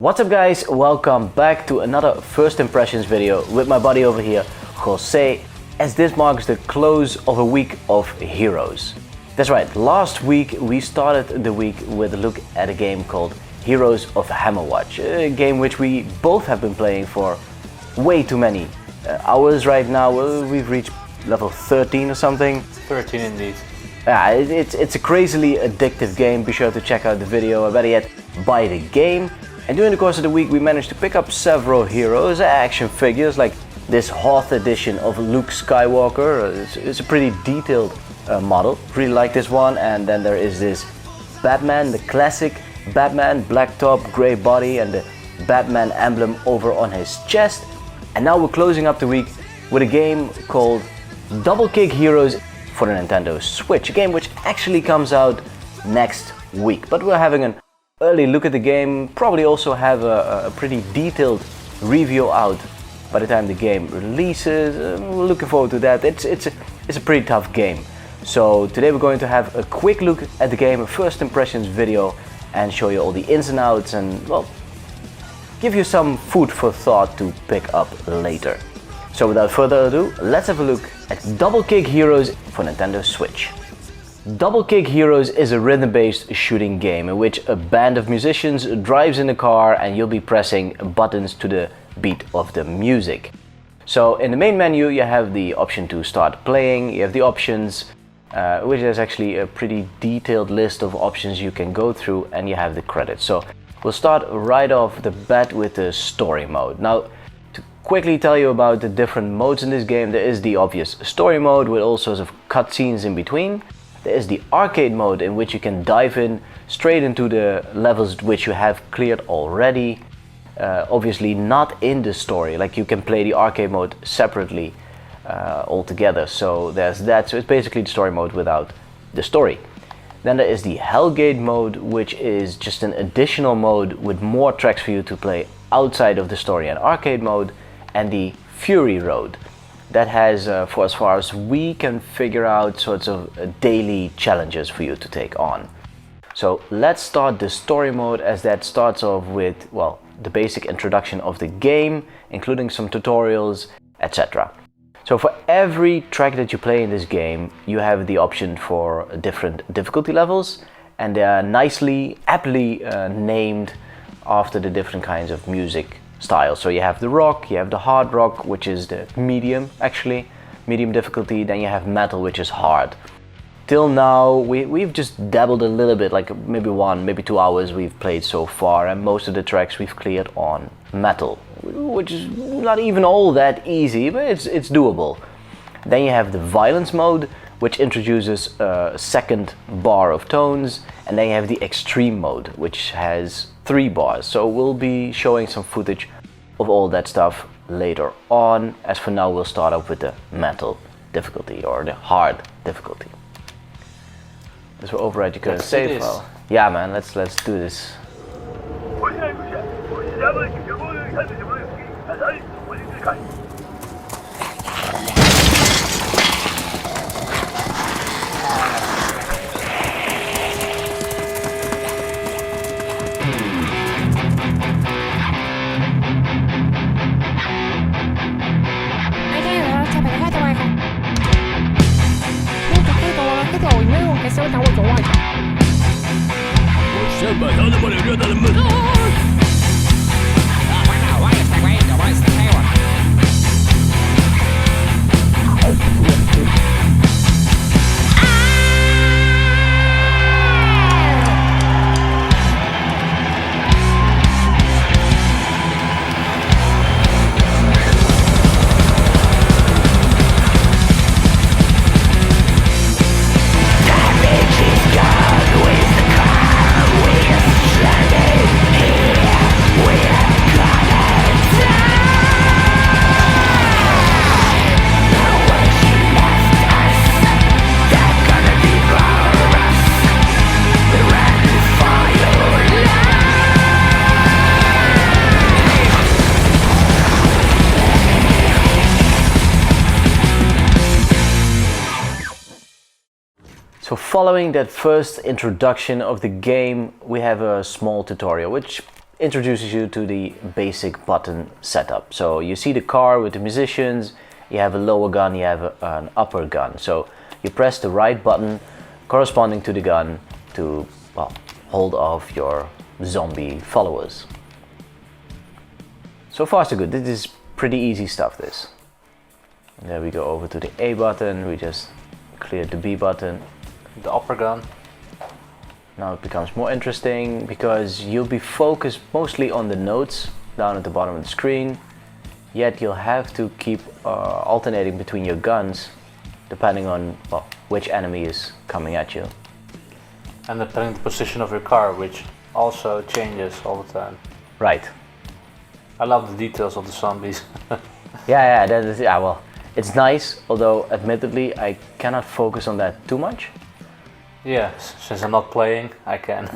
What's up guys, welcome back to another first impressions video with my buddy over here, Jose, as this marks the close of a week of Heroes. That's right, last week we started the week with a look at a game called Heroes of Hammerwatch, a game which we both have been playing for way too many hours right now. We've reached level 13 or something. 13 indeed. Yeah, it's a crazily addictive game. Be sure to check out the video, or better yet, buy the game. And during the course of the week we managed to pick up several heroes, action figures, like this Hoth edition of Luke Skywalker. It's a pretty detailed model, really like this one. And then there is this Batman, the classic Batman, black top, grey body, and the Batman emblem over on his chest. And now we're closing up the week with a game called Double Kick Heroes for the NintendoSwitch, a game which actually comes out next week. But we're having an early look at the game, probably also have a pretty detailed review out by the time the game releases. We're looking forward to that. It's a pretty tough game. So today we're going to have a quick look at the game, a first impressions video, and show you all the ins and outs and, well, give you some food for thought to pick up later. So without further ado, let's have a look at Double Kick Heroes for NintendoSwitch. Double Kick Heroes is a rhythm-based shooting game in which a band of musicians drives in a car and you'll be pressing buttons to the beat of the music. So in the main menu you have the option to start playing, you have the options, which is actually a pretty detailed list of options you can go through, and you have the credits. So we'll start right off the bat with the story mode. Now, to quickly tell you about the different modes in this game, there is the obvious story mode with all sorts of cutscenes in between. There is the arcade mode in which you can dive in straight into the levels which you have cleared already. Obviously not in the story, like you can play the arcade mode separately altogether. So there's that, so it's basically the story mode without the story. Then there is the Hellgate mode, which is just an additional mode with more tracks for you to play outside of the story and arcade mode. And the Fury Road, that has, for as far as we can figure out, sorts of daily challenges for you to take on. So let's start the story mode, as that starts off with, well, the basic introduction of the game, including some tutorials, etc. So for every track that you play in this game, you have the option for different difficulty levels, and they are nicely, aptly named after the different kinds of music styles. So you have the rock, you have the hard rock, which is the medium, actually, medium difficulty, then you have metal, which is hard. Till now, we've just dabbled a little bit, like maybe 1, maybe 2 hours we've played so far, and most of the tracks we've cleared on metal, which is not even all that easy, but it's doable. Then you have the violence mode, which introduces a second bar of tones, and then you have the extreme mode, which has 3 bars. So we'll be showing some footage of all that stuff later on. As for now, we'll start off with the metal difficulty, or the hard difficulty. As we're over at your current save file. Yeah man, let's do this. So following that first introduction of the game, we have a small tutorial, which introduces you to the basic button setup. So you see the car with the musicians, you have a lower gun, you have an upper gun. So you press the right button corresponding to the gun to, well, hold off your zombie followers. So far so good. This is pretty easy stuff, this. And there we go over to the A button, we just cleared the B button. The upper gun. Now it becomes more interesting because you'll be focused mostly on the notes down at the bottom of the screen, yet you'll have to keep alternating between your guns depending on, well, which enemy is coming at you. And depending on the position of your car, which also changes all the time. Right. I love the details of the zombies. Yeah, that is, yeah, well, it's nice, although admittedly I cannot focus on that too much. Yeah, since I'm not playing, I can.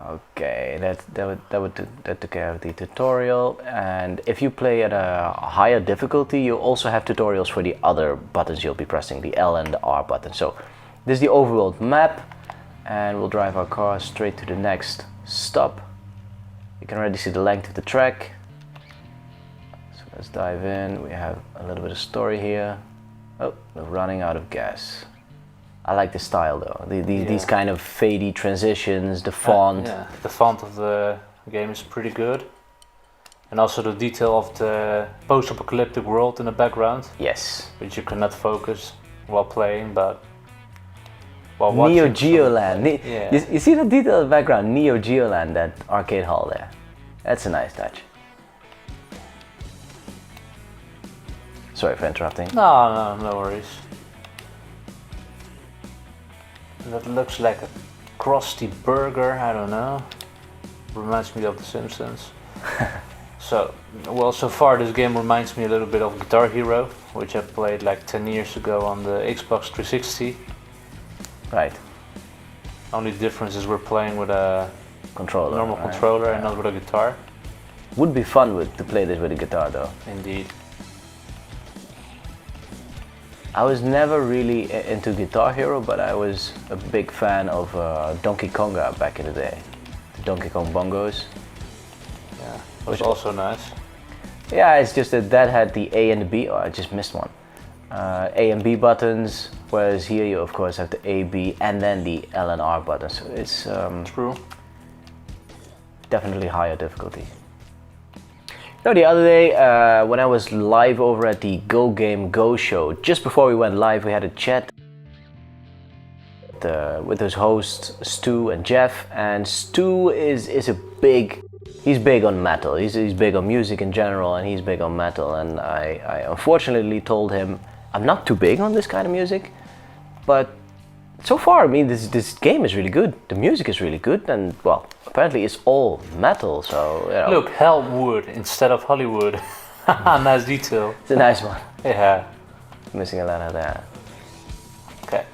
Okay, that took care of the tutorial. And if you play at a higher difficulty, you also have tutorials for the other buttons you'll be pressing, the L and the R button. So this is the overworld map, and we'll drive our car straight to the next stop. You can already see the length of the track. So let's dive in. We have a little bit of story here. Oh, we're running out of gas. I like the style though. These kind of fadey transitions, the font. Yeah, the font of the game is pretty good. And also the detail of the post-apocalyptic world in the background. Yes. Which you cannot focus while playing, but while watching. Neo Geo Land. Yeah. You see the detail in the background? Neo Geo Land, that arcade hall there. That's a nice touch. Sorry for interrupting. No worries. That looks like a crusty burger, I don't know. Reminds me of The Simpsons. So far this game reminds me a little bit of Guitar Hero, which I played like 10 years ago on the Xbox 360. Right. Only difference is we're playing with a controller, normal controller and not with a guitar. Would be fun to play this with a guitar though. Indeed. I was never really into Guitar Hero, but I was a big fan of Donkey Konga back in the day. The Donkey Kong bongos. Yeah, it was also nice. Yeah, it's just that had the A and the B. Oh, I just missed one. A and B buttons, whereas here you of course have the A, B, and then the L and R buttons. So it's true. Definitely higher difficulty. No, the other day when I was live over at the Go Game Go show, just before we went live, we had a chat with those hosts Stu and Jeff. And Stu is he's big on metal. He's big on music in general, and he's big on metal. And I unfortunately told him I'm not too big on this kind of music, but so far, I mean, this game is really good. The music is really good, and well, apparently it's all metal. So you know. Look, Hellwood instead of Hollywood. Nice detail. It's a nice one. Yeah. Missing a letter there. Okay.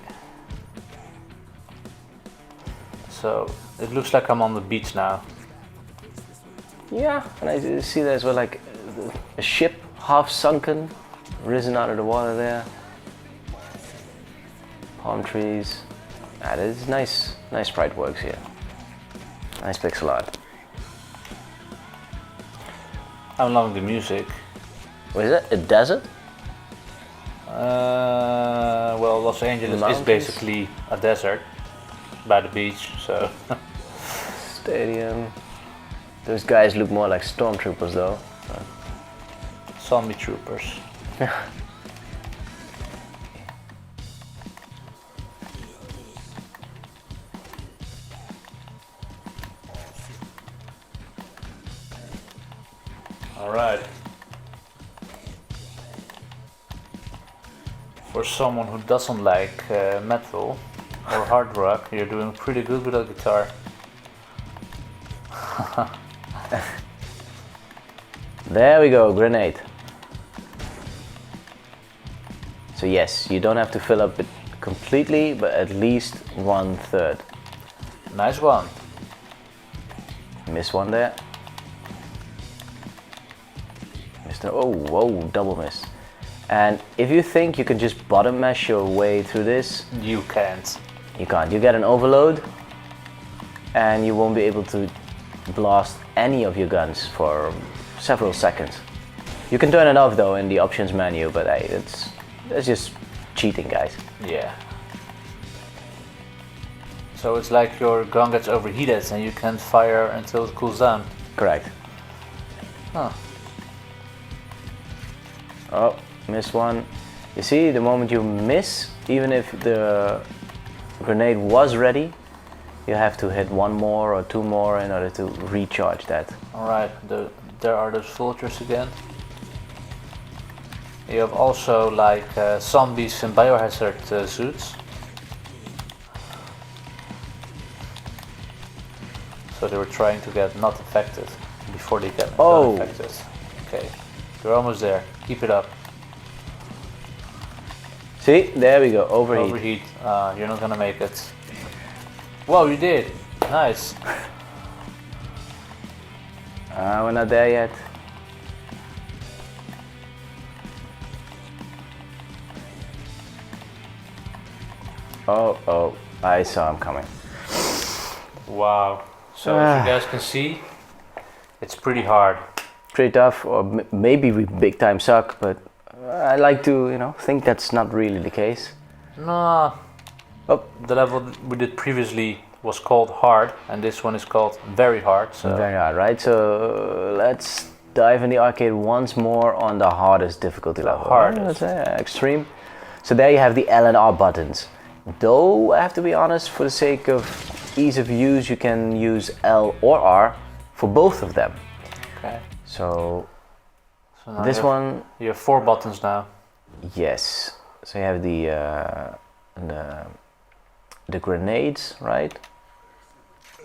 So it looks like I'm on the beach now. Yeah, and I see there's like a ship half sunken, risen out of the water there. Palm trees. Ah, there's nice sprite works here. Nice pixel art. I'm loving the music. What is it? A desert? Well, Los Angeles is basically a desert by the beach, so. Stadium. Those guys look more like stormtroopers though. Zombie troopers. Alright. For someone who doesn't like metal or hard rock, you're doing pretty good with a guitar. There we go, grenade. So yes, you don't have to fill up it completely, but at least 1/3. Nice one. Miss one there. Oh, whoa, double miss. And if you think you can just bottom mash your way through this, you can't. You can't. You get an overload, and you won't be able to blast any of your guns for several seconds. You can turn it off though in the options menu, but hey, that's just cheating, guys. Yeah. So it's like your gun gets overheated and you can't fire until it cools down. Correct. Huh. Oh, missed one. You see, the moment you miss, even if the grenade was ready, you have to hit one more or two more in order to recharge that. Alright, there are those vultures again. You have also like zombies in biohazard suits. So they were trying to get not infected before they get infected. Okay, you're almost there. Keep it up. See, there we go, overheat. Overheat. You're not gonna make it. Whoa, you did. Nice. We're not there yet. Oh, I saw him coming. Wow. So as you guys can see, it's pretty hard. Pretty tough, or maybe we big time suck, but I like to, think that's not really the case. Nah. Oh. The level we did previously was called hard, and this one is called very hard. So very hard, right? So let's dive in the arcade once more on the hardest difficulty level. Hardest. Extreme. So there you have the L and R buttons. Though I have to be honest, for the sake of ease of use, you can use L or R for both of them. Okay. So now this one. You have 4 buttons now. Yes. So you have the grenades, right?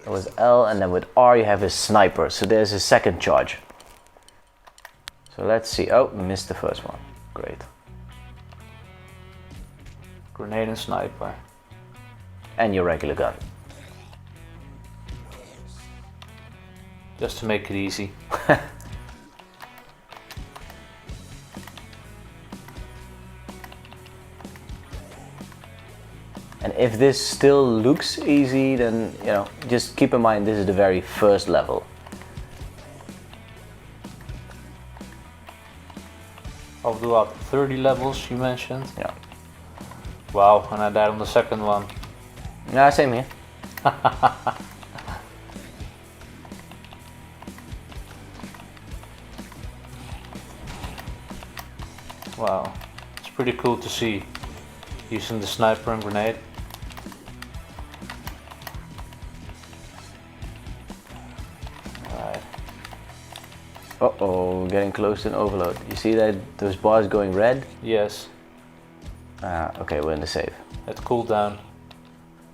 That was L, and then with R you have a sniper. So there's a second charge. So let's see. Oh, missed the first one. Great. Grenade and sniper. And your regular gun. Just to make it easy. And if this still looks easy, then just keep in mind this is the very first level. Of the what, 30 levels you mentioned? Yeah. Wow, and I died on the second one. Yeah, same here. Wow, it's pretty cool to see using the sniper and grenade. Alright. Uh-oh, getting close to an overload. You see that those bars going red? Yes. Okay, we're in the safe. It cooled down.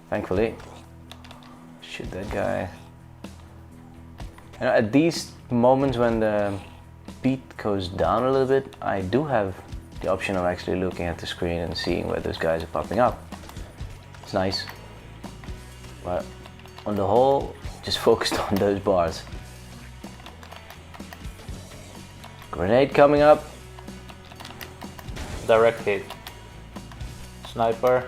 Thankfully. Shoot that guy. At these moments when the beat goes down a little bit, I do have the option of actually looking at the screen and seeing where those guys are popping up. It's nice. But on the whole, just focused on those bars. Grenade coming up. Direct hit. Sniper.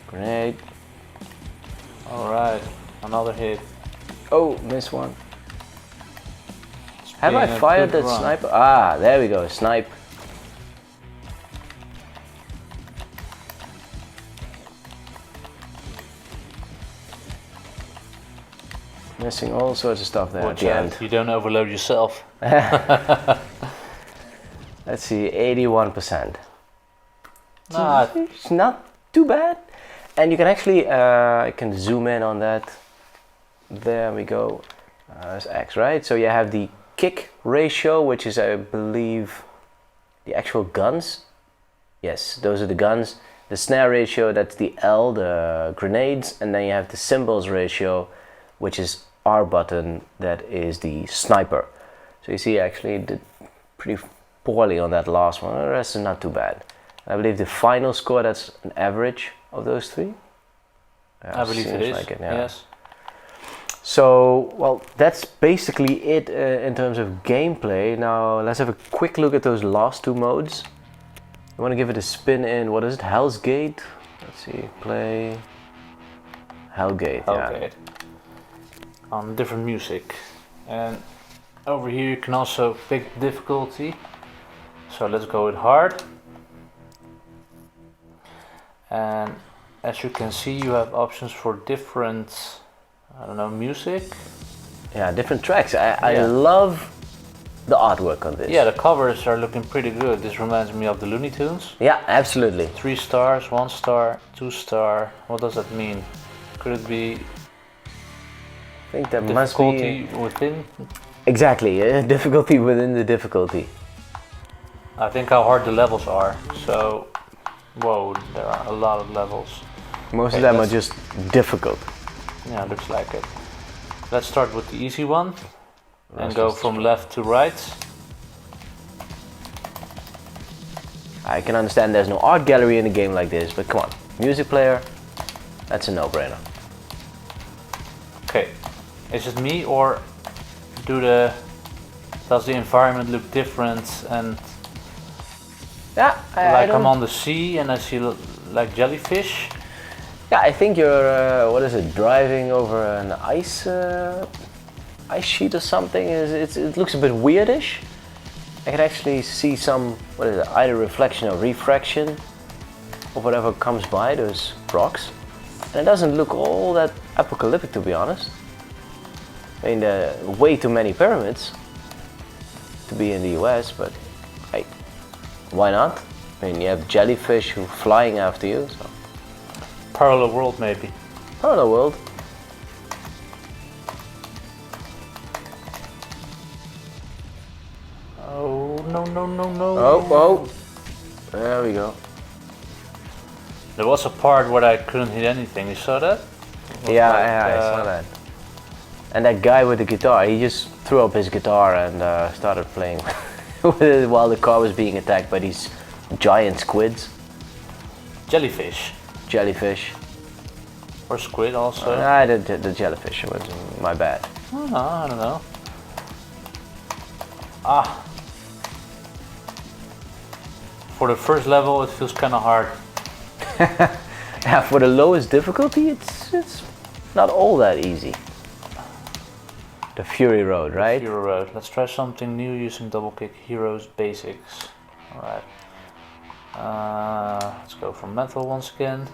Grenade. Alright, another hit. Oh, missed one. Have I fired that run. sniper? Ah, there we go, snipe. Missing all sorts of stuff there Watch at the out, end. you don't overload yourself. Let's see, 81%. Nah, It's not too bad. And you can actually, I can zoom in on that. There we go. That's X, right? So you have the kick ratio, which is, I believe, the actual guns. Yes, those are the guns. The snare ratio, that's the L, the grenades. And then you have the cymbals ratio, which is R button, that is the sniper. So you see, I actually did pretty poorly on that last one. The rest is not too bad. I believe the final score, that's an average of those three. I believe it is. Like it, yeah. Yes. So, well, that's basically it in terms of gameplay. Now, let's have a quick look at those last two modes. I want to give it a spin in, what is it, Hell's Gate? Let's see, play Hellgate. Hellgate. Yeah. On different music. And over here you can also pick difficulty. So let's go with hard. And as you can see, you have options for different, I don't know, music. Yeah, different tracks. I love the artwork on this. Yeah, the covers are looking pretty good. This reminds me of the Looney Tunes. Yeah, absolutely. 3 stars, 1 star, 2 star. What does that mean? Could it be I think that must be difficulty within? Exactly, difficulty within the difficulty. I think how hard the levels are. So, whoa, there are a lot of levels. Most of them are just difficult. Yeah, looks like it. Let's start with the easy one and go from left to right. I can understand there's no art gallery in a game like this, but come on, music player, that's a no-brainer. Okay, is it me or does the environment look different? And yeah, I'm on the sea and I see like jellyfish. Yeah, I think you're what is it? Driving over an ice sheet or something. It looks a bit weirdish. I can actually see some either reflection or refraction of whatever comes by those rocks, and it doesn't look all that apocalyptic, to be honest. I mean, there are way too many pyramids to be in the US, but hey, why not? I mean, you have jellyfish who are flying after you. So. Parallel world, maybe. Parallel world. Oh, no. Oh. There we go. There was a part where I couldn't hit anything. You saw that? Yeah, I saw that. And that guy with the guitar, he just threw up his guitar and started playing with it while the car was being attacked by these giant squids. Jellyfish. Jellyfish. Or squid also. The jellyfish was my bad. Oh, no, I don't know. For the first level, it feels kind of hard. Yeah, for the lowest difficulty, it's not all that easy. The Fury Road, right? Fury Road. Let's try something new using double kick heroes basics. Alright. Let's go for metal once again.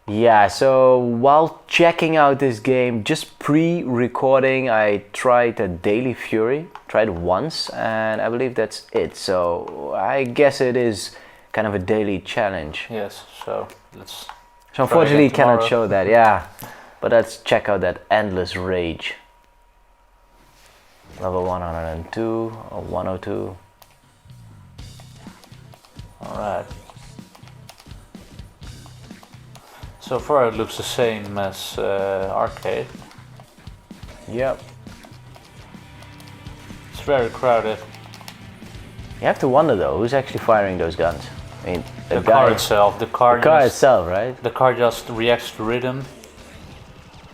Yeah, so while checking out this game, just pre-recording, I tried a Daily Fury. Tried it once, and I believe that's it. So I guess it is kind of a daily challenge. Yes, so let's. So unfortunately, cannot show that. Yeah, but let's check out that Endless Rage. Level 102 or 102. Alright. So far it looks the same as arcade. Yep. It's very crowded. You have to wonder though, who's actually firing those guns? I mean, the car itself. The car itself, right? The car just reacts to rhythm.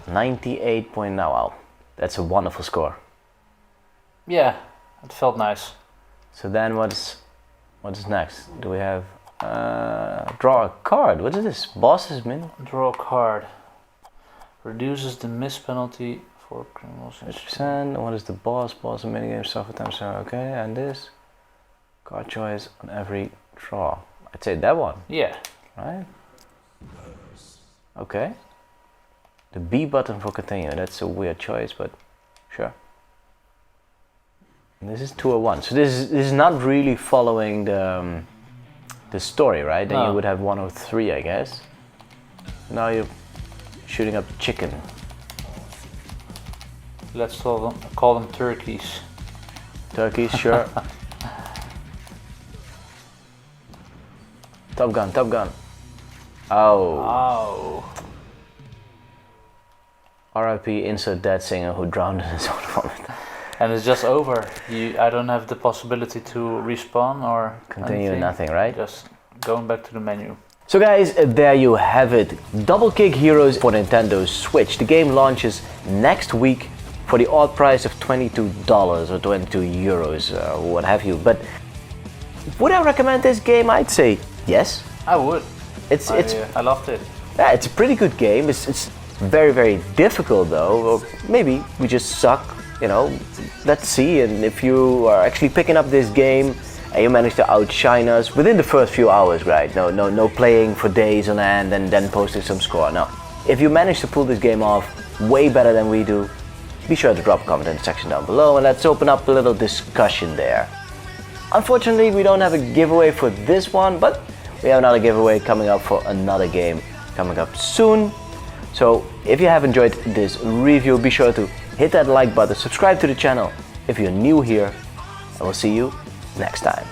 98 point now. Wow, that's a wonderful score. Yeah, it felt nice. So then what is next? Do we have draw a card? What is this? Boss's menu? Draw a card. Reduces the miss penalty for criminals. 50%. What is the boss? Boss and minigame suffer times. Okay, and this card choice on every draw. I'd say that one. Yeah. Right. Okay. The B button for continue. That's a weird choice, but sure. And this is 201. So this is not really following the story, right? Then you would have 103, I guess. Now you're shooting up chicken. Let's call them turkeys. Turkeys, sure. Top Gun, Top Gun. Oh. R.I.P. insert that singer who drowned in his own vomit. And it's just over. I don't have the possibility to respawn or continue anything. Nothing, right? Just going back to the menu. So guys, there you have it. Double Kick Heroes for Nintendo Switch. The game launches next week for the odd price of $22 or 22 euros, what have you. But would I recommend this game? I'd say yes. I would. I loved it. Yeah, it's a pretty good game. It's very, very difficult though. Or maybe we just suck, you know. Let's see. And if you are actually picking up this game and you manage to outshine us within the first few hours, right? No playing for days on end and then posting some score. No. If you manage to pull this game off way better than we do, be sure to drop a comment in the section down below and let's open up a little discussion there. Unfortunately, we don't have a giveaway for this one, but we have another giveaway coming up for another game coming up soon. So if you have enjoyed this review, be sure to hit that like button, subscribe to the channel if you're new here, and we'll see you next time.